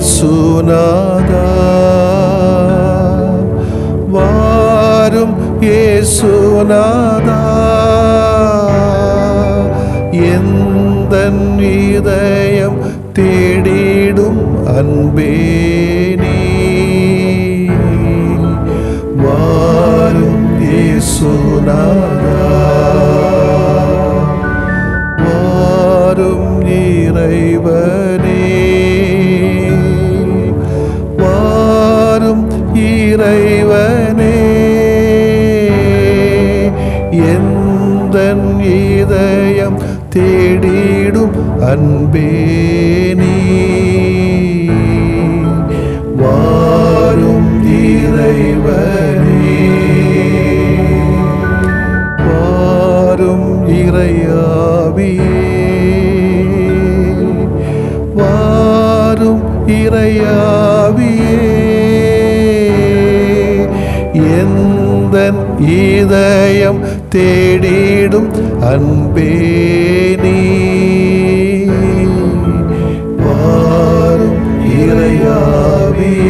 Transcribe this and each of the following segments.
இயேசுநாதா வாரும் இயேசுநாதா எந்தன் இதயம் தேடிடும் அன்பே நீ வாரும் இயேசுநாதா வாரும் இறைவனே வாரும் இறைவனே எந்தன் இதயம் தேடிடும் அன்பே நீ வாரும் இறைவனே வாரும் இறையாவியே வாரும் இறையாவியே எந்தன் இதயம் தேடிடும் அன்பே நீ வாரும் இறையாவியே.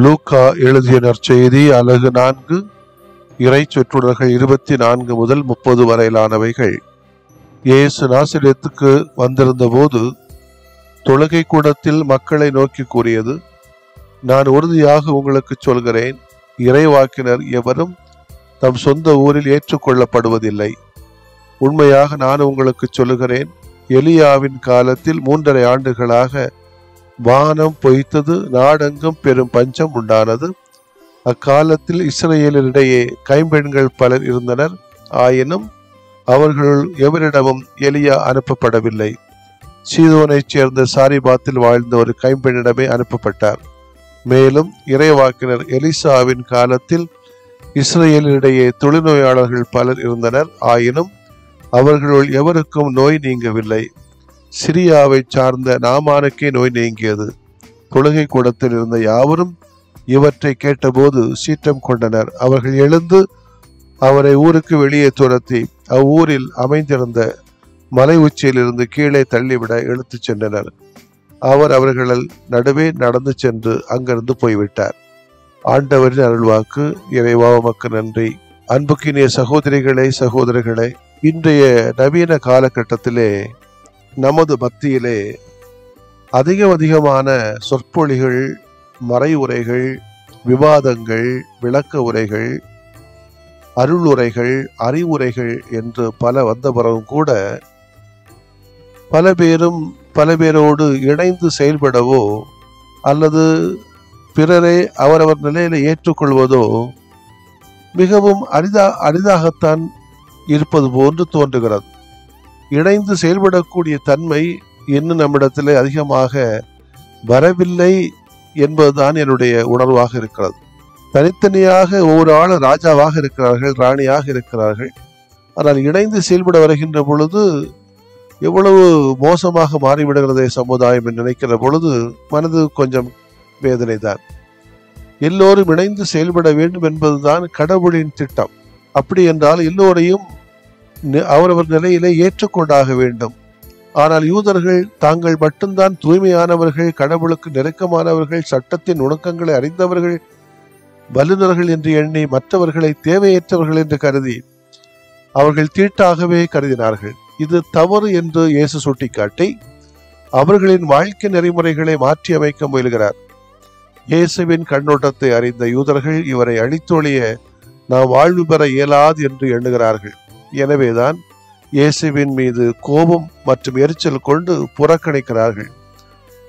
லூக்கா எழுதிய நற்செய்தி அலகு 4 இறை சொற்றொடர்கள் 24 முதல் 30 வரையிலானவைகள். இயேசு நாசரேத்துக்கு வந்திருந்த போது தொழுகை கூடத்தில் மக்களை நோக்கி கூறியது, நான் உறுதியாக உங்களுக்கு சொல்கிறேன், இறைவாக்கினர் எவரும் தம் சொந்த ஊரில் ஏற்றுக்கொள்ளப்படுவதில்லை. உண்மையாக நான் உங்களுக்கு சொல்லுகிறேன், எலியாவின் காலத்தில் 3½ ஆண்டுகளாக வானம் பொய்த்தது, நாடெங்கும் பெரும் பஞ்சம் உண்டானது. அக்காலத்தில் இஸ்ரவேலரிடையே கைம்பெண்கள் பலர் இருந்தனர். ஆயினும் அவர்களுள் எவரிடமும் எலியா அனுப்பப்படவில்லை. சீதோனைச் சேர்ந்த சாரிபாத்தில் வாழ்ந்த ஒரு கைம்பெண்ணிடமே அனுப்பப்பட்டார். மேலும் இறைவாக்கினர் எலிசாவின் காலத்தில் இஸ்ரவேலரிடையே தொழுநோயாளர்கள் பலர் இருந்தனர். ஆயினும் அவர்களுள் எவருக்கும் நோய் நீங்கவில்லை. சிரியாவை சார்ந்த நாமானுக்கே நோய் நீங்கியது. தொழுகை கூடத்தில் இருந்த யாவரும் இவற்றை கேட்டபோது சீற்றம் கொண்டனர். அவர்கள் எழுந்து அவரை ஊருக்கு வெளியே துரத்தி அவ்வூரில் அமைந்திருந்த மலை உச்சியிலிருந்து கீழே தள்ளிவிட இழுத்துச் சென்றனர். அவர் அவர்கள் நடுவே நடந்து சென்று அங்கிருந்து போய்விட்டார். ஆண்டவரின் அருள்வாக்கு. இறைவா உமக்கு நன்றி. அன்புக்கினிய சகோதரிகளே, சகோதரர்களே, இன்றைய நவீன காலகட்டத்திலே நமது மத்தியிலே அதிகமான சொற்பொழிகள், மறைவுரைகள், விவாதங்கள், விளக்க உரைகள், அருளுரைகள், அறிவுரைகள் என்று பல வந்த பிறகும் கூட பல பேரோடு இணைந்து செயல்படவோ அல்லது பிறரை அவரவர் நிலையில ஏற்றுக்கொள்வதோ மிகவும் அரிதாகத்தான் இருப்பது போன்று தோன்றுகிறது. இணைந்து செயல்படக்கூடிய தன்மை இன்னும் நம்மிடத்திலே அதிகமாக வரவில்லை என்பதுதான் என்னுடைய உணர்வாக இருக்கிறது. தனித்தனியாக ஒவ்வொரு ஆளும் ராஜாவாக இருக்கிறார்கள், ராணியாக இருக்கிறார்கள். ஆனால் இணைந்து செயல்பட வருகின்ற பொழுது எவ்வளவு மோசமாக மாறிவிடுகிறதே சமுதாயம் என்று நினைக்கிற பொழுது மனது கொஞ்சம் வேதனை தான். எல்லோரும் இணைந்து செயல்பட வேண்டும் என்பதுதான் கடவுளின் திட்டம். அப்படி என்றால் எல்லோரையும் அவரவர் நிலையிலே ஏற்றுக்கொண்டாக வேண்டும். ஆனால் யூதர்கள் தாங்கள் மட்டும்தான் தூய்மையானவர்கள், கடவுளுக்கு நெருக்கமானவர்கள், சட்டத்தின் நுணுக்கங்களை அறிந்தவர்கள், வல்லுநர்கள் என்று எண்ணி மற்றவர்களை தேவையற்றவர்கள் என்று கருதி அவர்கள் தீட்டாகவே கருதினார்கள். இது தவறு என்று இயேசு சுட்டிக்காட்டி அவர்களின் வாழ்க்கை நெறிமுறைகளை மாற்றி அமைக்க முயல்கிறார். இயேசுவின் கண்ணோட்டத்தை அறிந்த யூதர்கள் இவரை அழித்தொழிய நாம் வாழ்வு பெற இயலாது என்று எண்ணுகிறார்கள். எனவேதான் இயேசுவின் மீது கோபம் மற்றும் எரிச்சல் கொண்டு புறக்கணிக்கிறார்கள்.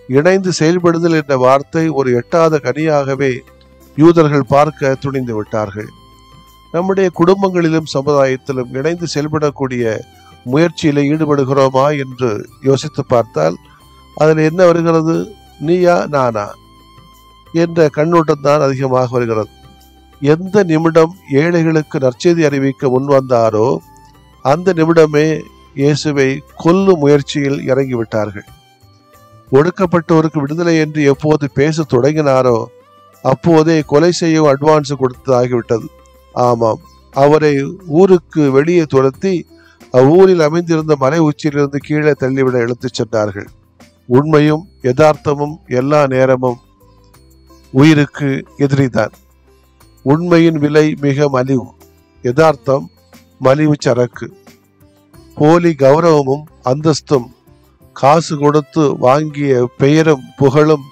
இணைந்து செயல்படுதல் என்ற வார்த்தை ஒரு எட்டாத கனியாகவே யூதர்கள் பார்க்க துணிந்து விட்டார்கள். நம்முடைய குடும்பங்களிலும் சமுதாயத்திலும் இணைந்து செயல்படக்கூடிய முயற்சியில ஈடுபடுகிறோமா என்று யோசித்து பார்த்தால் அதில் என்ன வருகிறது? நீயா நானா என்ற கண்ணோட்டம் தான் அதிகமாக வருகிறது. எந்த நிமிடம் ஏழைகளுக்கு நற்செய்தி அறிவிக்க முன்வந்தாரோ அந்த நிமிடமே இயேசுவை கொல்லும் முயற்சியில் இறங்கிவிட்டார்கள். ஒடுக்கப்பட்டோருக்கு விடுதலை என்று எப்போது பேச தொடங்கினாரோ அப்போதே கொலை செய்ய அட்வான்ஸ் கொடுத்ததாகிவிட்டது. ஆமாம், அவரை ஊருக்கு வெளியே துரத்தி அவ்வூரில் அமைந்திருந்த மலை உச்சியிலிருந்து கீழே தள்ளிவிட இழுத்துச் சென்றார்கள். உண்மையும் யதார்த்தமும் எல்லா நேரமும் உயிருக்கு எதிரிதான். உண்மையின் விலை மிக மலிவு, யதார்த்தம் மலிவு சரக்கு. போலி கௌரவமும் அந்தஸ்தும், காசு கொடுத்து வாங்கிய பெயரும் புகழும்,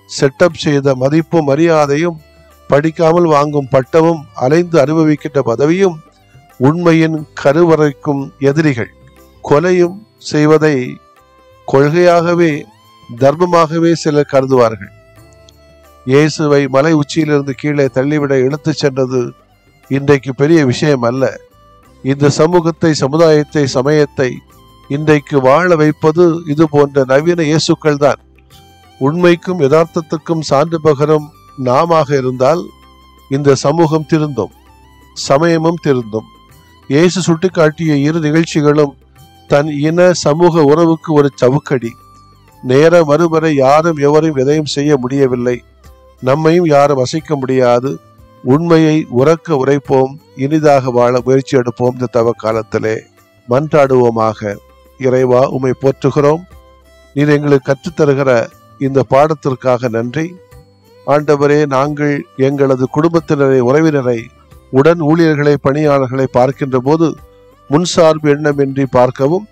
செட்டப் செய்த மதிப்பும் மரியாதையும், படிக்காமல் வாங்கும் பட்டமும், அலைந்து அனுபவிக்கின்ற பதவியும் உண்மையின் கருவறைக்கும் எதிரிகள். கொலையும் செய்வதை கொள்கையாகவே தர்மமாகவே சிலர் கருதுவார்கள். இயேசுவை மலை உச்சியிலிருந்து கீழே தள்ளிவிட இழுத்துச் சென்றது இன்றைக்கு பெரிய விஷயம் அல்ல. இந்த சமூகத்தை, சமுதாயத்தை, சமயத்தை இன்றைக்கு வாழ வைப்பது இது போன்ற நவீன இயேசுக்கள் தான். உண்மைக்கும் யதார்த்தத்துக்கும் சான்று பகரும் நாம இருந்தால் இந்த சமூகம் திருந்தும், சமயமும் திருந்தும். இயேசு சுட்டிக்காட்டிய இரு நிகழ்ச்சிகளும் தன் இன சமூக உறவுக்கு ஒரு சவுக்கடி. நேரம் வருவரை யாரும் எவரும் எதையும் செய்ய முடியவில்லை. நம்மையும் யாரும் அசைக்க முடியாது. உண்மையை உறக்க உரைப்போம், இனிதாக வாழ முயற்சி எடுப்போம். இந்த தவ காலத்திலே மன்றாடுவோமாக. இறைவா, உம்மை போற்றுகிறோம். நீர் எங்களுக்கு கற்றுத்தருகிற இந்த பாடத்திற்காக நன்றி. ஆண்டவரே, நாங்கள் எங்களது குடும்பத்தினரை, உறவினரை, உடன் ஊழியர்களை, பணியாளர்களை பார்க்கின்ற போது முன்சார்பு எண்ணமின்றி பார்க்கவும்,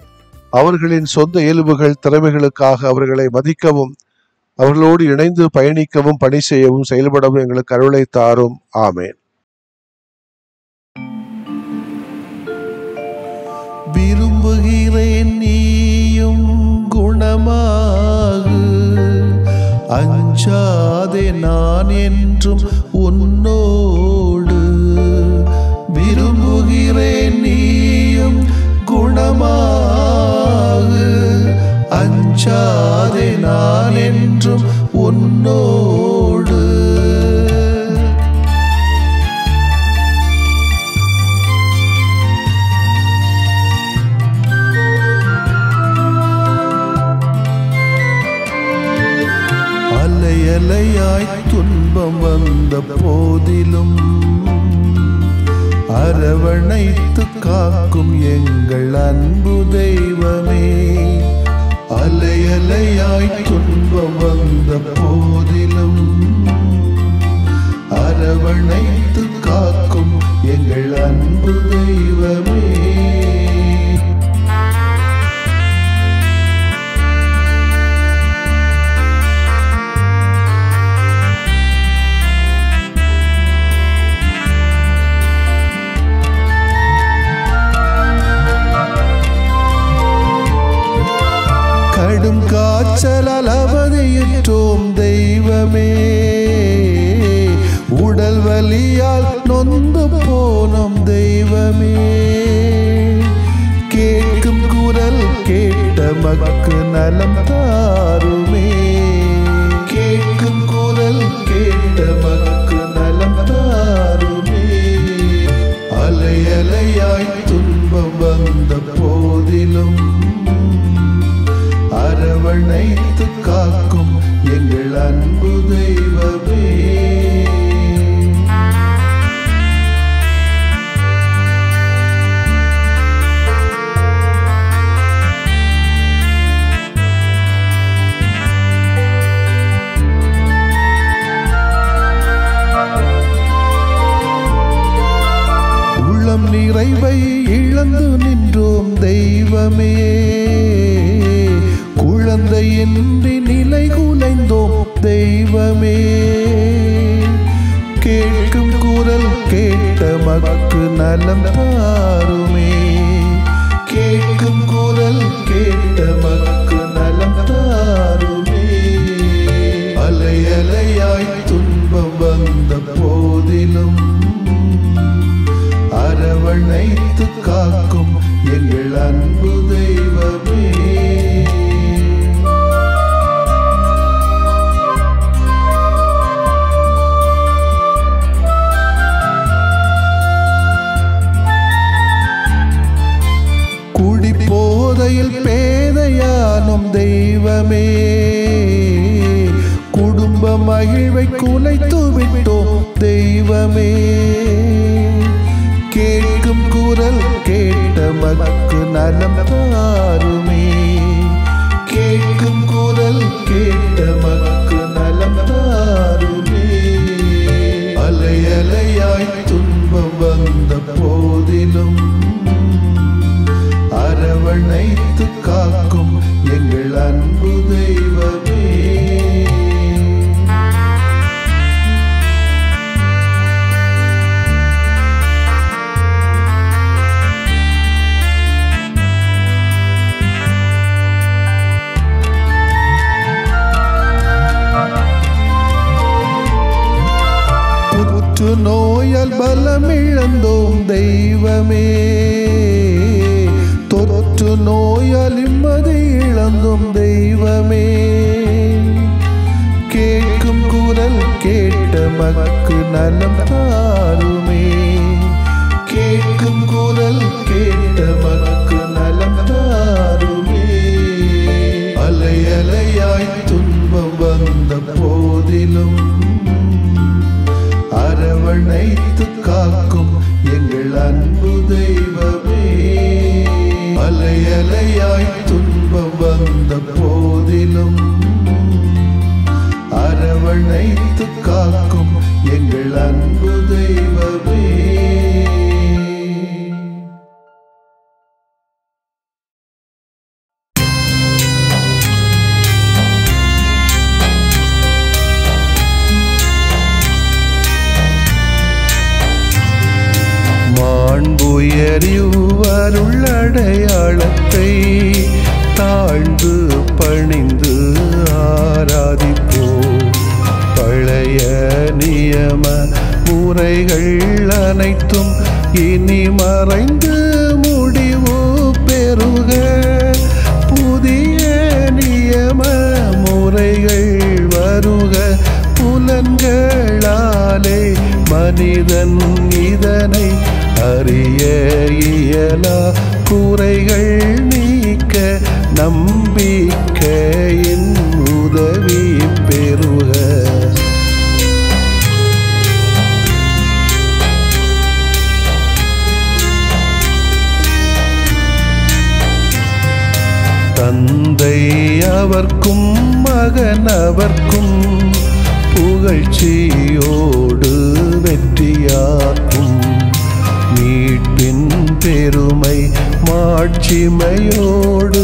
அவர்களின் சொந்த இயல்புகள், திறமைகளுக்காக அவர்களை மதிக்கவும், அவர்களோடு இணைந்து பயணிக்கவும், பணி செய்யவும், செயல்படவும் எங்களுக்கு அருளை தாரும். ஆமேன். விரும்புகிறேன் நீயும் குணமாகு, அஞ்சாதே நான் என்றும் உன்னோடு. விரும்புகிறேன் நீயும் குணமாகு, அஞ்சாதே நான் என்றும் உன்னோடு. அலையலையாய் துன்பம் வந்த போதிலும் அரவணைத்து காக்கும் எங்கள் அன்பு தெய்வமே. அலையலையாய் துன்பம் வந்த போதிலும் அரவணைத்து காக்கும் எங்கள் அன்பு தெய்வமே. கடும் காய்ச்சலால் அவதியுற்றோம் தெய்வமே, உடல் வலியால் நொந்து போனோம் தெய்வமே. கேட்கும் குரல் கேட்ட மக்கு நலம் தாருமே, கேட்கும் குரல் கேட்ட மக்கு நலம் தாருமே. அலையலையாய் துன்பம் வந்த போதிலும் அரவணைத்து காக்கும் எங்கள் அன்பு தெய்வமே. உள்ளம் நிறைவை இழந்து நின்றோம் தெய்வமே, குழந்தையின்றி நிலை குலைந்தோம் தெய்வமே. கேட்கும் குரல் கேட்ட மக்கு நலம் தாருமே, கேட்கும் குரல் கேட்ட மக்கு நலம் தாருமே. அலையலையாய் துன்பம் வந்த போதிலும் அரவணைத்து காக்கும் எங்கள் அன்பு தெய்வமே. குடிபோதையில் பேதையானும் தெய்வமே, குடும்ப மகிழ்வை குலைத்து விட்டோம் தெய்வமே. கேட்கும் குரல் கேட்ட மக்கு நலம் தாருமே, கேட்கும் குரல் கேட்ட மக்கு நலம் தாருமே. அலையலையாய் துன்பம் வந்த போதிலும் அரவணைத்து காக்கும் எங்கள் அன்பு தெய்வமே. புற்று நோயால் பலம் இழந்தோம் தெய்வமே, தொற்று நோயால் நிம்மதி இழந்தோம் தெய்வமே. கேட்கும் குரல் கேட்ட மக்கு நலம் தாருமே, கேட்கும் குரல் கேட்ட மக்கு நலம் தாருமே. அலையலையாய் துன்பம் வந்த போதிலும் அரவணைத்து காக்கும் எங்கள் அன்பு தெய்வமே. அலையலையாய் துன்பம் வந்த போதிலும் அரவணைத்து அரவணைத்து காக்கும் எங்கள் அன்பு தெய்வமே. மாண்புயரிவருள் அடையாளத்தை தாழ்ந்து பணிந்து ஆராதிப்போம். பழைய நியம முறைகள் அனைத்தும் இனி மறைந்து முடிவு பெறுக. புதிய நியம முறைகள் வருக. புலன்களாலே மனிதன் இதனை அறிய இயலா. குறைகள் நீக்க நம்பிக்கையின் உதவி பெறுக. தந்தை அவர்க்கும் மகன் அவர்க்கும் புகழ்ச்சியோடு வெற்றியாக்கும். மீட்பின் பெருமை மாட்சிமையோடு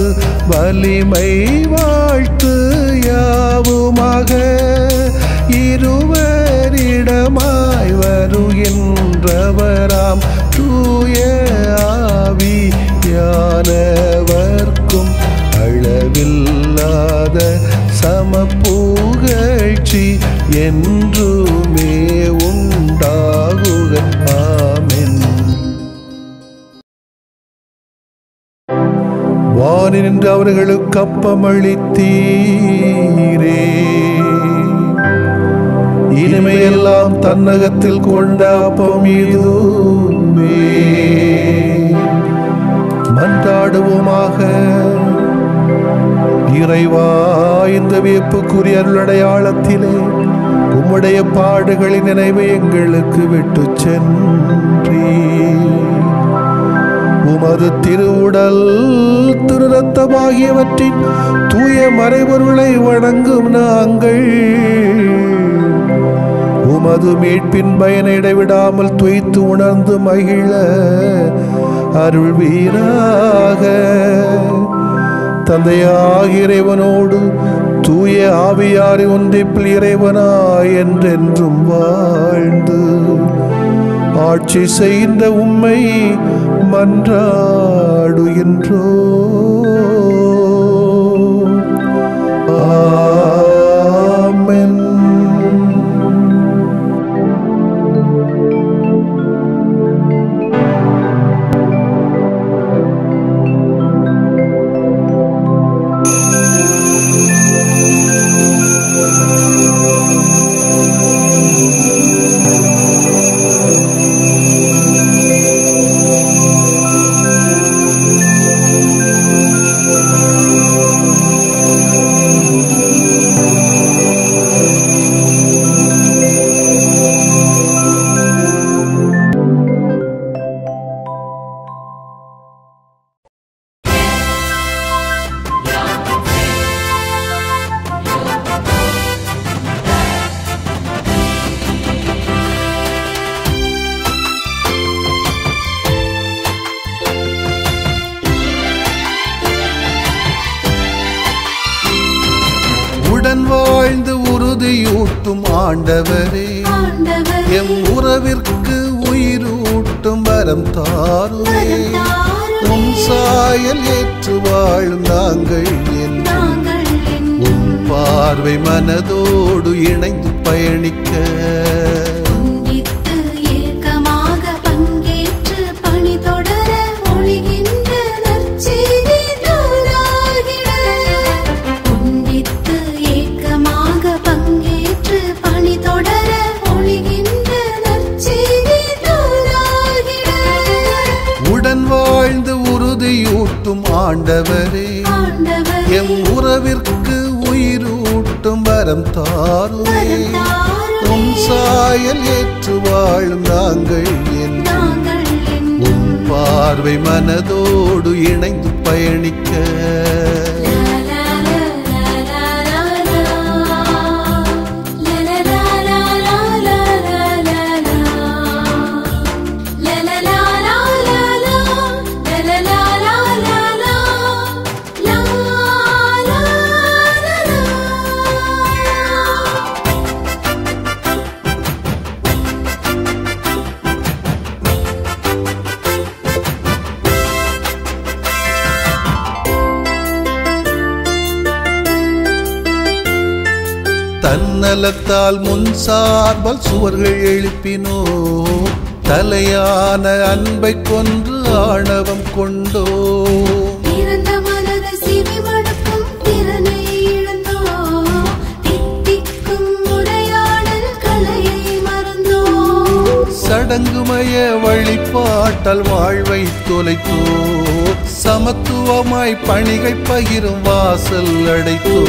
வலிமை வாழ்த்து யாவுமாக. இருவரிடமாய் வருகின்றவராம் தூய ஆவியானவர்க்கும் அளவில்லாத சமப்புகழ்ச்சி என்றுமே உண்டாகுக. ஆமென். வானில் நின்று அவர்களுக்கு அப்பமளித்தீரே. இனிமையெல்லாம் தன்னகத்தில் கொண்ட அப்பம் இதுவே. மன்றாடுவோமாக. இறைவா, இந்த வியப்புக்குரிய அருளடையாளத்திலே உம்முடைய பாடுகளின் நினைவை எங்களுக்கு விட்டு சென்றீ. உமது திருவுடல் திரு ரத்தமாகியவற்றின் தூய மறைபொருளை வணங்கும் நாங்கள் உமது மீட்பின் பயனை இடைவிடாமல் துய்த்து உணர்ந்து மகிழ அருள்வீராக. தந்தையாகிய இறைவனோடு தூய ஆவியாரை ஒன்றிப்பில் இறைவனாய் என்றென்றும் வாழ்ந்து ஆட்சி செய்கின்ற உம்மை மன்றாடுகின்றோம். ஆமென். வாழ்ந்து உறுதியூட்டும் ஆண்டவரே, எம் உறவிற்கு உயிரூட்டும் வரம் தாருமே. உம் சாயல் ஏற்று வாழும் நாங்கள் உம் பார்வை மனதோடு இணைந்து பயணிக்க வாழ்ந்து உறுதியூட்டும் ஆண்டவரே, எம் உறவிற்கு உயிரூட்டும் வரம் தாருமே. உம் சாயல் ஏற்று வாழும் நாங்கள் உம் பார்வை மனதோடு இணைந்து பயணிக்க தன்னலத்தால் முன் சார்பால் சுவர்கள் எழுப்பினோ, தலையான அன்பை கொன்று ஆணவம் கொண்டோ. சடங்குமய வழிபாட்டால் வாழ்வை தொலைத்தோ, சமத்துவமாய் பணிகை பகிரும் வாசல் அடைத்தோ.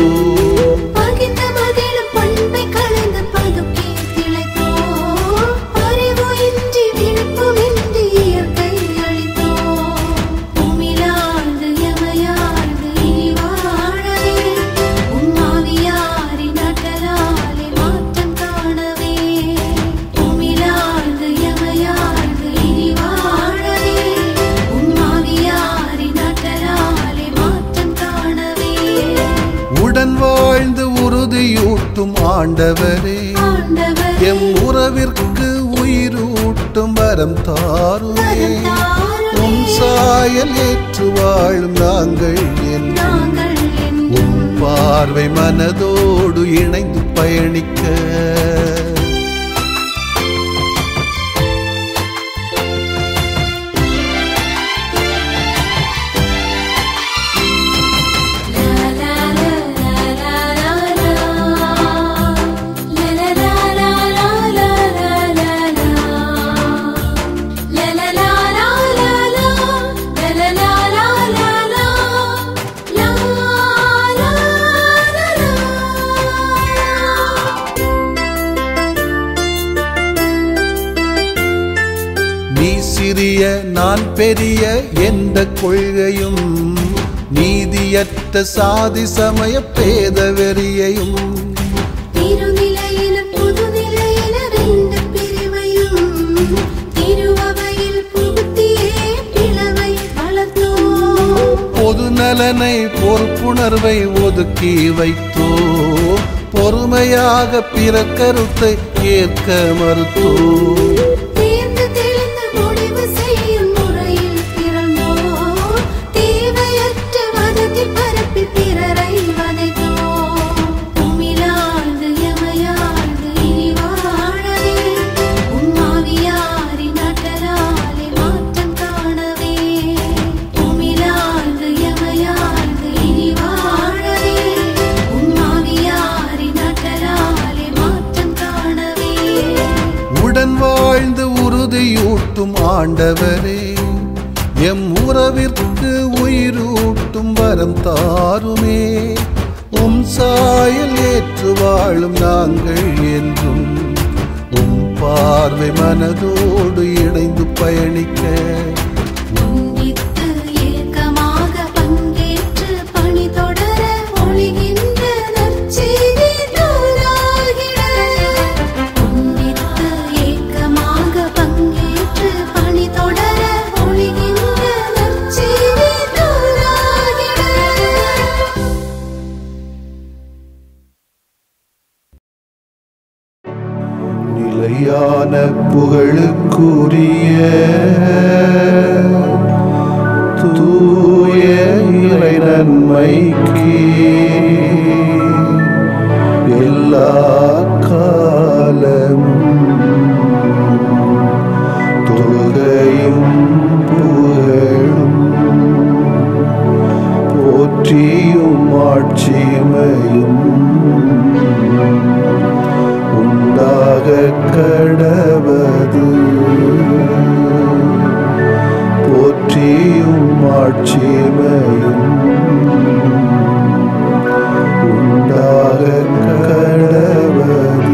வாழ்ந்து உறுதியூட்டும் ஆண்டவரே, எம் உறவிற்கு உயிரூட்டும் வரம் தாருமே. உம் சாயல் ஏற்று வாழும் நாங்கள் என்றும் உம் பார்வை மனதோடு இணைந்து பயணிக்க. சிறிய நான் பெரிய என்ற கொள்கையும், நீதியற்ற சாதி சமய பேத வெறியையும், திருநிலையில புதுநிலையில ரெண்டு பிரிவையும் திருவவையில் புகுத்தியே பிளவை வளர்த்தோ. பொது நலனை பொறுப்புணர்வை ஒதுக்கி வைத்தோ, பொறுமையாக பிற கருத்தை ஏற்க மறுத்தோ. வாழ்ந்து உறுதியூட்டும் ஆண்டவரே, எம் உறவிற்கு உயிரூட்டும் வரம் தாருமே. உம் சாயல் ஏற்று வாழும் நாங்கள் என்றும் உம் பார்வை மனதோடு இணைந்து பயணிக்க. நிலையான புகழுக்குரிய தூய இறை நன்மைக்கு எல்லா காலமும் தொழுகையும் புகழும் போற்றியும் ஆட்சிமையும் உண்டாக கடவது. போற்றியும் ஆட்சிமையும் உண்டாக கடவது.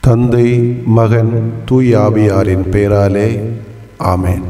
தந்தை, மகன், தூய ஆவியாரின் பெயராலே ஆமென்.